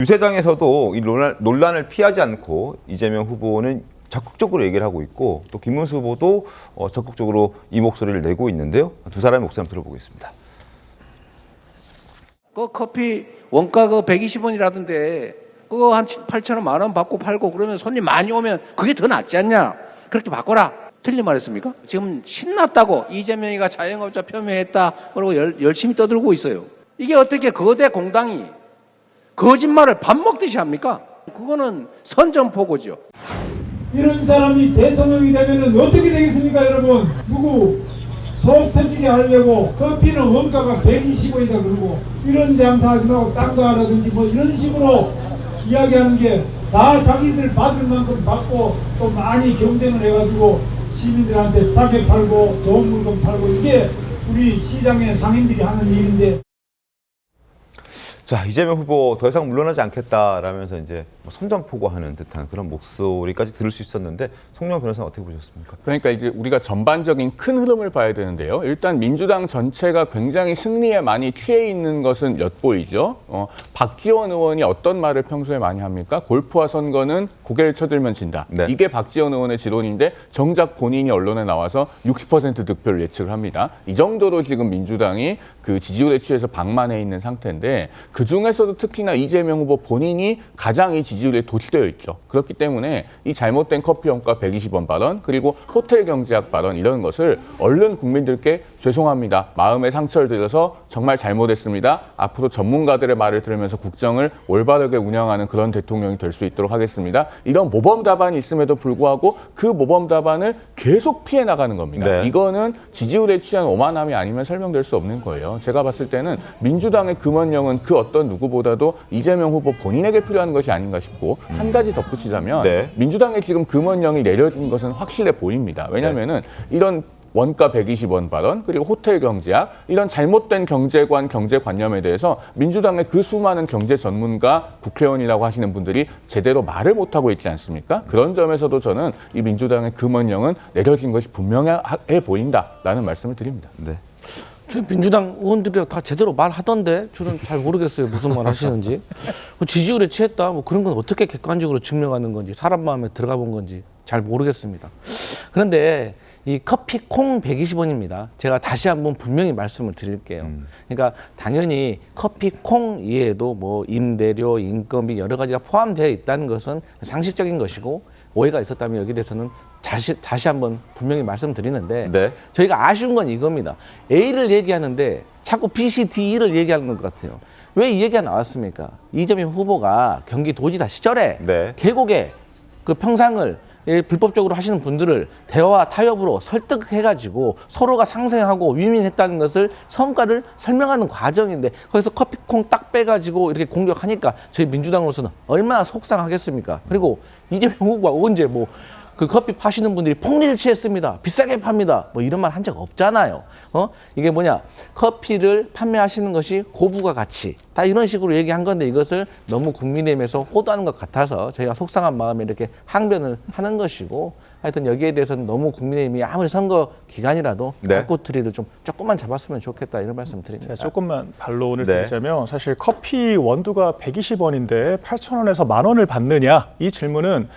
유세장에서도 이 논란을 피하지 않고 이재명 후보는 적극적으로 얘기를 하고 있고 또 김문수 후보도 적극적으로 이 목소리를 내고 있는데요. 두 사람의 목소리 한번 들어보겠습니다. 그 커피 원가 그 120원이라던데 그거 한 8,000원, 10,000원 받고 팔고 그러면 손님 많이 오면 그게 더 낫지 않냐? 그렇게 바꿔라. 틀린 말 했습니까? 지금 신났다고 이재명이가 자영업자 폄훼했다 그러고 열심히 떠들고 있어요. 이게 어떻게 거대 공당이 거짓말을 밥 먹듯이 합니까? 그거는 선전포고죠. 이런 사람이 대통령이 되면 어떻게 되겠습니까, 여러분? 누구 속 터지게 하려고 커피는 원가가 120원이다 그러고 이런 장사하지 말고 딴 거 하라든지 뭐 이런 식으로 이야기하는 게 다 자기들 받을 만큼 받고 또 많이 경쟁을 해가지고 시민들한테 싸게 팔고 좋은 물건 팔고 이게 우리 시장의 상인들이 하는 일인데. 자, 이재명 후보 더 이상 물러나지 않겠다라면서 이제 선전포고하는 듯한 그런 목소리까지 들을 수 있었는데 송영환 변호사는 어떻게 보셨습니까? 그러니까 이제 우리가 전반적인 큰 흐름을 봐야 되는데요. 일단 민주당 전체가 굉장히 승리에 많이 취해 있는 것은 엿보이죠. 박지원 의원이 어떤 말을 평소에 많이 합니까? 골프와 선거는 고개를 쳐들면 진다. 네. 이게 박지원 의원의 지론인데 정작 본인이 언론에 나와서 60% 득표를 예측을 합니다. 이 정도로 지금 민주당이 그 지지율에 취해서 방만해 있는 상태인데 그 중에서도 특히나 이재명 후보 본인이 가장 이 지지율에 도취되어 있죠. 그렇기 때문에 이 잘못된 커피 원가 120원 발언 그리고 호텔 경제학 발언 이런 것을 얼른 국민들께 죄송합니다. 마음의 상처를 드려서 정말 잘못했습니다. 앞으로 전문가들의 말을 들으면서 국정을 올바르게 운영하는 그런 대통령이 될 수 있도록 하겠습니다. 이런 모범 답안이 있음에도 불구하고 그 모범 답안을 계속 피해 나가는 겁니다. 네. 이거는 지지율에 취한 오만함이 아니면 설명될 수 없는 거예요. 제가 봤을 때는 민주당의 금원령은 그 어떤 누구보다도 이재명 후보 본인에게 필요한 것이 아닌가 싶고 한 가지 덧붙이자면 네. 민주당의 지금 금원령이 내려진 것은 확실해 보입니다. 왜냐하면은 이런 원가 120원 발언 그리고 호텔 경제학 이런 잘못된 경제관념에 대해서 민주당의 그 수많은 경제 전문가 국회의원이라고 하시는 분들이 제대로 말을 못하고 있지 않습니까? 그런 점에서도 저는 이 민주당의 금원령은 내려진 것이 분명해 보인다라는 말씀을 드립니다. 네. 저희 민주당 의원들이 다 제대로 말하던데 저는 잘 모르겠어요. 무슨 말 하시는지. 지지율에 취했다 뭐 그런 건 어떻게 객관적으로 증명하는 건지 사람 마음에 들어가 본 건지 잘 모르겠습니다. 그런데 이 커피 콩 120원입니다. 제가 다시 한번 분명히 말씀을 드릴게요. 그러니까 당연히 커피 콩 이외에도 뭐 임대료, 인건비 여러 가지가 포함되어 있다는 것은 상식적인 것이고 오해가 있었다면 여기에 대해서는 다시 한번 분명히 말씀드리는데 네. 저희가 아쉬운 건 이겁니다. A를 얘기하는데 자꾸 B, C, D, E를 얘기하는 것 같아요. 왜 이 얘기가 나왔습니까? 이재명 후보가 경기도지사 시절에 네. 계곡에 그 평상을 불법적으로 하시는 분들을 대화와 타협으로 설득해가지고 서로가 상생하고 윈윈했다는 것을 성과를 설명하는 과정인데 거기서 커피콩 딱 빼가지고 이렇게 공격하니까 저희 민주당으로서는 얼마나 속상하겠습니까? 그리고 이재명 후보가 언제 뭐 그 커피 파시는 분들이 폭리를 취했습니다. 비싸게 팝니다. 뭐 이런 말 한 적 없잖아요. 이게 뭐냐? 커피를 판매하시는 것이 고부가 가치. 다 이런 식으로 얘기한 건데 이것을 너무 국민의힘에서 호도하는 것 같아서 저희가 속상한 마음에 이렇게 항변을 하는 것이고 하여튼 여기에 대해서는 너무 국민의힘이 아무리 선거 기간이라도 네. 발꼬투리를 좀 조금만 잡았으면 좋겠다 이런 말씀 드립니다. 제가 조금만 반론을 네. 드리자면 사실 커피 원두가 120원인데 8,000원에서 10,000원을 받느냐 이 질문은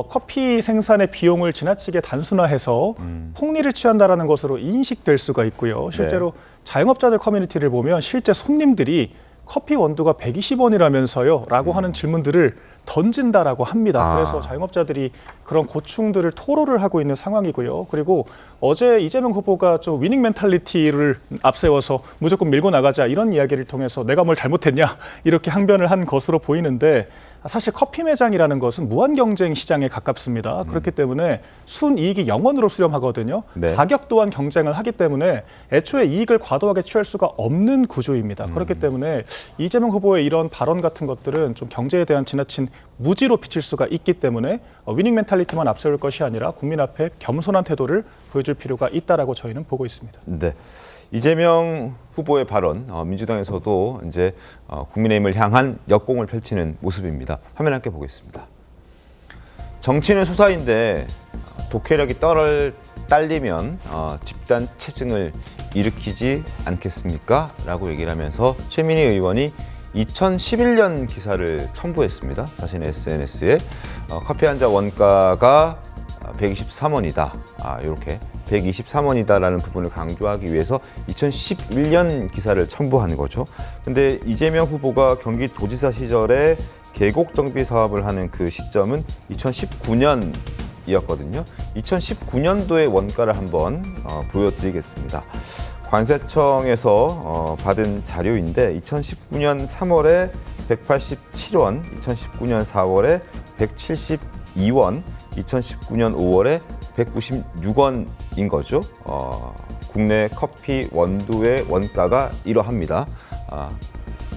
커피 생산의 비용을 지나치게 단순화해서 폭리를 취한다라는 것으로 인식될 수가 있고요. 실제로 자영업자들 커뮤니티를 보면 실제 손님들이 커피 원두가 120원이라면서요 라고 하는 질문들을 던진다라고 합니다. 그래서 자영업자들이 그런 고충들을 토로를 하고 있는 상황이고요. 그리고 어제 이재명 후보가 좀 위닝 멘탈리티를 앞세워서 무조건 밀고 나가자 이런 이야기를 통해서 내가 뭘 잘못했냐 이렇게 항변을 한 것으로 보이는데 사실 커피 매장이라는 것은 무한 경쟁 시장에 가깝습니다. 그렇기 때문에 순이익이 0원으로 수렴하거든요. 네. 가격 또한 경쟁을 하기 때문에 애초에 이익을 과도하게 취할 수가 없는 구조입니다. 그렇기 때문에 이재명 후보의 이런 발언 같은 것들은 좀 경제에 대한 지나친 무지로 비칠 수가 있기 때문에 위닝 멘탈리티만 앞세울 것이 아니라 국민 앞에 겸손한 태도를 보여줄 필요가 있다라고 저희는 보고 있습니다. 네. 이재명 후보의 발언, 민주당에서도 이제 국민의힘을 향한 역공을 펼치는 모습입니다. 화면 함께 보겠습니다. 정치는 수사인데 독해력이 딸리면 집단 체증을 일으키지 않겠습니까? 라고 얘기를 하면서 최민희 의원이 2011년 기사를 첨부했습니다. 자신의 SNS에 커피 한 잔 원가가 123원이다. 이렇게 123원이다라는 부분을 강조하기 위해서 2011년 기사를 첨부한 거죠. 근데 이재명 후보가 경기도지사 시절에 계곡 정비 사업을 하는 그 시점은 2019년이었거든요. 2019년도의 원가를 한번 보여드리겠습니다. 관세청에서 받은 자료인데 2019년 3월에 187원, 2019년 4월에 172원, 2019년 5월에 196원인 거죠. 국내 커피 원두의 원가가 이러합니다.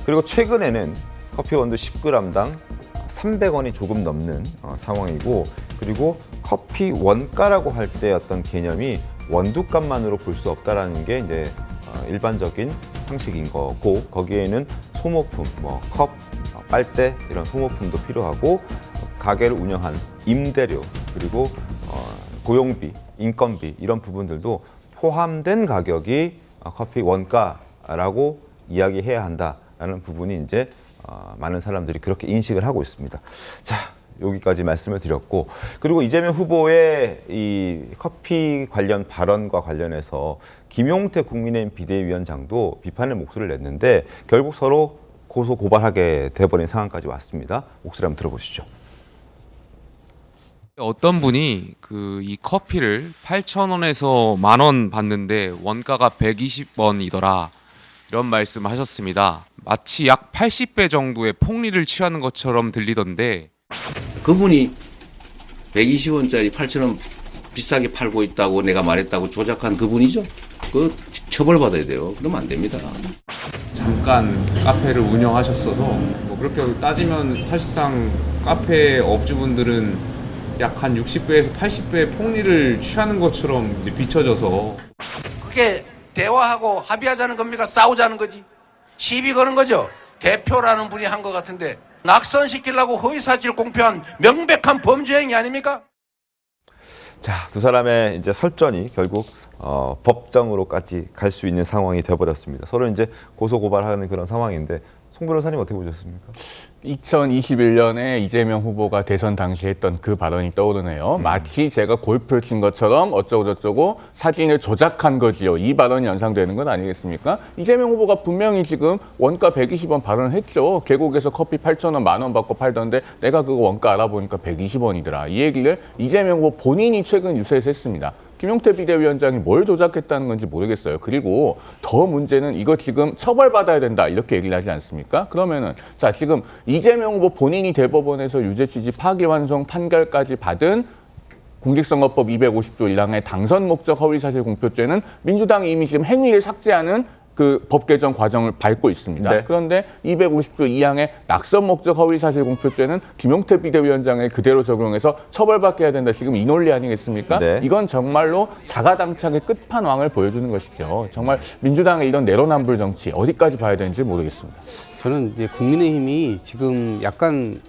그리고 최근에는 커피 원두 10g당 300원이 조금 넘는 상황이고, 그리고 커피 원가라고 할 때 어떤 개념이 원두값만으로 볼 수 없다라는 게 이제 일반적인 상식인 거고, 거기에는 소모품, 뭐 컵, 빨대 이런 소모품도 필요하고, 가게를 운영한 임대료, 그리고 고용비, 인건비 이런 부분들도 포함된 가격이 커피 원가라고 이야기해야 한다라는 부분이 이제 많은 사람들이 그렇게 인식을 하고 있습니다. 자, 여기까지 말씀을 드렸고, 그리고 이재명 후보의 이 커피 관련 발언과 관련해서 김용태 국민의힘 비대위원장도 비판의 목소리를 냈는데 결국 서로 고소 고발하게 돼버린 상황까지 왔습니다. 목소리 한번 들어보시죠. 어떤 분이 이 커피를 8,000원에서 10,000원 받는데 원가가 120원이더라 이런 말씀을 하셨습니다. 마치 약 80배 정도의 폭리를 취하는 것처럼 들리던데, 그분이 120원짜리 8,000원 비싸게 팔고 있다고 내가 말했다고 조작한 그분이죠. 그 처벌받아야 돼요. 그러면 안 됩니다. 잠깐 카페를 운영하셨어서 뭐 그렇게 따지면 사실상 카페 업주분들은 약 한 60배에서 80배의 폭리를 취하는 것처럼 이제 비춰져서, 그게 대화하고 합의하자는 겁니까? 싸우자는 거지. 시비 거는 거죠. 대표라는 분이 한 것 같은데 낙선시키려고 허위사실 공표한 명백한 범죄 행위 아닙니까? 자, 두 사람의 이제 설전이 결국 법정으로까지 갈 수 있는 상황이 되어버렸습니다. 서로 이제 고소 고발하는 그런 상황인데, 송 변호사님 어떻게 보셨습니까? 2021년에 이재명 후보가 대선 당시 했던 그 발언이 떠오르네요. 마치 제가 골프를 친 것처럼 어쩌고저쩌고 사진을 조작한 거지요. 이 발언이 연상되는 건 아니겠습니까? 이재명 후보가 분명히 지금 원가 120원 발언을 했죠. 계곡에서 커피 8,000원, 10,000원 받고 팔던데 내가 그거 원가 알아보니까 120원이더라. 이 얘기를 이재명 후보 본인이 최근 유세에서 했습니다. 김용태 비대위원장이 뭘 조작했다는 건지 모르겠어요. 그리고 더 문제는 이거 지금 처벌받아야 된다 이렇게 얘기를 하지 않습니까? 그러면은 자, 지금 이재명 후보 본인이 대법원에서 유죄 취지 파기환송 판결까지 받은 공직선거법 250조 1항의 당선 목적 허위사실 공표죄는 민주당이 이미 지금 행위를 삭제하는 그 법 개정 과정을 밟고 있습니다. 네. 그런데 250조 2항의 낙선 목적 허위사실 공표죄는 김용태 비대위원장을 그대로 적용해서 처벌받게 해야 된다. 지금 이 논리 아니겠습니까? 네. 이건 정말로 자가당착의 끝판왕을 보여주는 것이죠. 정말 민주당의 이런 내로남불 정치 어디까지 봐야 되는지 모르겠습니다. 저는 이제 국민의힘이 지금 약간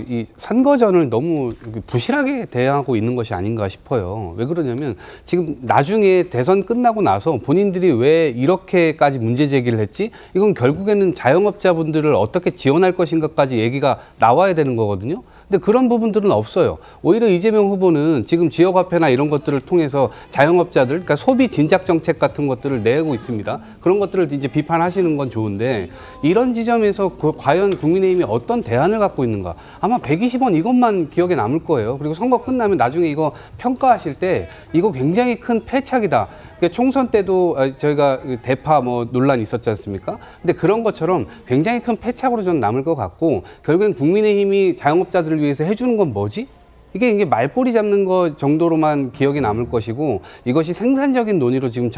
이 선거전을 너무 부실하게 대응하고 있는 것이 아닌가 싶어요. 왜 그러냐면 지금 나중에 대선 끝나고 나서 본인들이 왜 이렇게까지 문제 제기를 했지? 이건 결국에는 자영업자분들을 어떻게 지원할 것인가까지 얘기가 나와야 되는 거거든요. 근데 그런 부분들은 없어요. 오히려 이재명 후보는 지금 지역화폐나 이런 것들을 통해서 자영업자들, 그러니까 소비 진작 정책 같은 것들을 내고 있습니다. 그런 것들을 이제 비판하시는 건 좋은데, 이런 지점에서 과연 국민의힘이 어떤 대안을 갖고 있는가? 아마 120원 이것만 기억에 남을 거예요. 그리고 선거 끝나면 나중에 이거 평가하실 때 이거 굉장히 큰 패착이다. 그러니까 총선 때도 저희가 대파 뭐 논란이 있었지 않습니까? 근데 그런 것처럼 굉장히 큰 패착으로 저는 남을 것 같고, 결국엔 국민의힘이 자영업자들을 위해서 해주는 건 뭐지? 이게 말꼬리 잡는 거 정도로만 기억에 남을 것이고, 이것이 생산적인 논의로 지금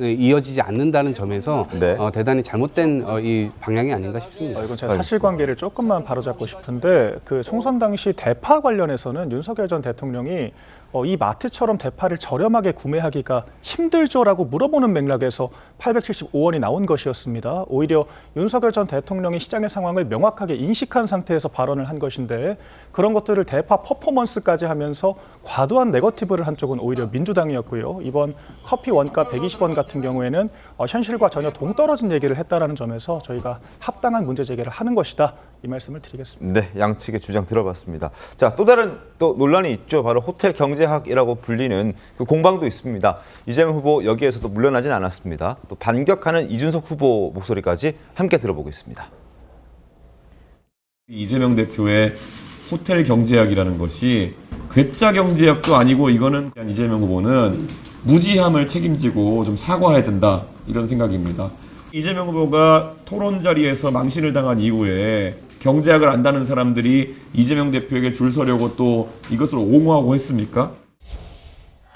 이어지지 않는다는 점에서 네. 대단히 잘못된 이 방향이 아닌가 싶습니다. 이건 제가 사실관계를 조금만 바로잡고 싶은데, 그 총선 당시 대파 관련해서는 윤석열 전 대통령이 이 마트처럼 대파를 저렴하게 구매하기가 힘들죠라고 물어보는 맥락에서 875원이 나온 것이었습니다. 오히려 윤석열 전 대통령이 시장의 상황을 명확하게 인식한 상태에서 발언을 한 것인데, 그런 것들을 대파 퍼포먼스 플러스까지 하면서 과도한 네거티브를 한 쪽은 오히려 민주당이었고요. 이번 커피 원가 120원 같은 경우에는 현실과 전혀 동떨어진 얘기를 했다라는 점에서 저희가 합당한 문제 제기를 하는 것이다. 이 말씀을 드리겠습니다. 네, 양측의 주장 들어봤습니다. 자, 또 다른 논란이 있죠. 바로 호텔 경제학이라고 불리는 그 공방도 있습니다. 이재명 후보 여기에서도 물러나진 않았습니다. 또 반격하는 이준석 후보 목소리까지 함께 들어보겠습니다. 이재명 대표의 호텔 경제학이라는 것이 괴짜 경제학도 아니고 이거는 그냥 이재명 후보는 무지함을 책임지고 좀 사과해야 된다 이런 생각입니다. 이재명 후보가 토론 자리에서 망신을 당한 이후에 경제학을 안다는 사람들이 이재명 대표에게 줄 서려고 또 이것을 옹호하고 했습니까?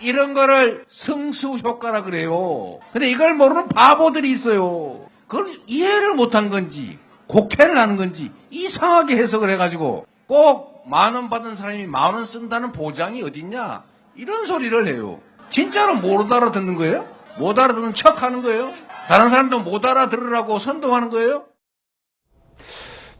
이런 거를 승수 효과라 그래요. 근데 이걸 모르는 바보들이 있어요. 그걸 이해를 못한 건지 곡해를 하는 건지 이상하게 해석을 해가지고 꼭 10,000원 받은 사람이 10,000원 쓴다는 보장이 어딨냐 이런 소리를 해요. 진짜로 못 알아듣는 거예요? 못 알아듣는 척 하는 거예요? 다른 사람도 못 알아들으라고 선동하는 거예요?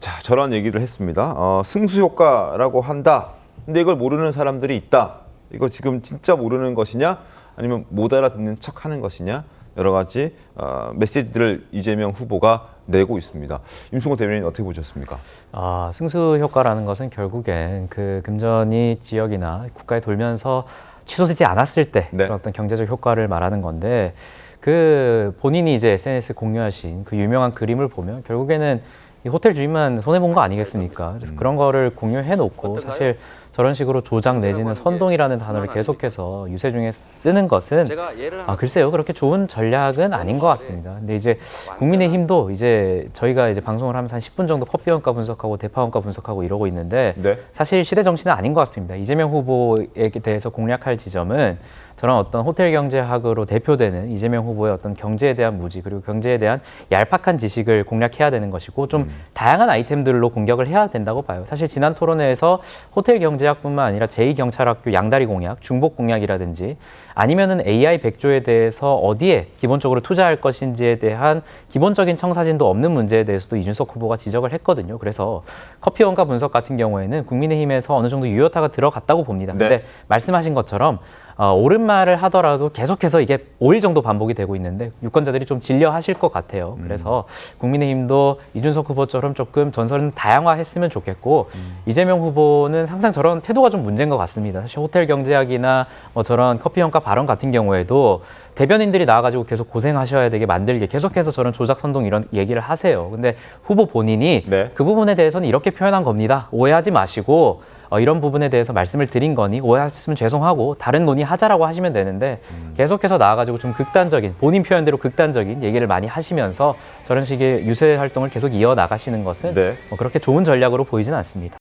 자, 저런 얘기를 했습니다. 승수 효과라고 한다. 근데 이걸 모르는 사람들이 있다. 이거 지금 진짜 모르는 것이냐? 아니면 못 알아듣는 척 하는 것이냐? 여러 가지 메시지들을 이재명 후보가 내고 있습니다. 임승호 대변인 어떻게 보셨습니까? 승수 효과라는 것은 결국엔 그 금전이 지역이나 국가에 돌면서 취소되지 않았을 때 네. 그런 어떤 경제적 효과를 말하는 건데 그 본인이 이제 SNS 공유하신 그 유명한 그림을 보면 결국에는 이 호텔 주인만 손해본 거 아니겠습니까? 그래서 그런 거를 공유해 놓고 사실 저런 식으로 조작 내지는 선동이라는 단어를 계속해서 유세 중에 쓰는 것은 글쎄요 그렇게 좋은 전략은 아닌 것 같습니다. 근데 이제 국민의힘도 이제 저희가 이제 방송을 하면서 한 10분 정도 커피 원가 분석하고 대파 원가 분석하고 이러고 있는데 네. 사실 시대 정신은 아닌 것 같습니다. 이재명 후보에 대해서 공략할 지점은 저런 어떤 호텔 경제학으로 대표되는 이재명 후보의 어떤 경제에 대한 무지 그리고 경제에 대한 얄팍한 지식을 공략해야 되는 것이고 좀 다양한 아이템들로 공격을 해야 된다고 봐요. 사실 지난 토론회에서 호텔 경제학뿐만 아니라 제2경찰학교 양다리 공약, 중복 공약이라든지 아니면은 AI 100조에 대해서 어디에 기본적으로 투자할 것인지에 대한 기본적인 청사진도 없는 문제에 대해서도 이준석 후보가 지적을 했거든요. 그래서 커피 원가 분석 같은 경우에는 국민의힘에서 어느 정도 유효타가 들어갔다고 봅니다. 근데 네. 말씀하신 것처럼 옳은 말을 하더라도 계속해서 이게 5일 정도 반복이 되고 있는데 유권자들이 좀 질려하실 것 같아요. 그래서 국민의힘도 이준석 후보처럼 조금 전선을 다양화했으면 좋겠고 이재명 후보는 항상 저런 태도가 좀 문제인 것 같습니다. 사실 호텔 경제학이나 저런 커피 원가 발언 같은 경우에도 대변인들이 나와가지고 계속 고생하셔야 되게 만들게 계속해서 저런 조작 선동 이런 얘기를 하세요. 근데 후보 본인이 네. 그 부분에 대해서는 이렇게 표현한 겁니다. 오해하지 마시고 이런 부분에 대해서 말씀을 드린 거니 오해하셨으면 죄송하고 다른 논의하자라고 하시면 되는데 계속해서 나와가지고 좀 극단적인 본인 표현대로 극단적인 얘기를 많이 하시면서 저런 식의 유세 활동을 계속 이어나가시는 것은 네. 그렇게 좋은 전략으로 보이지는 않습니다.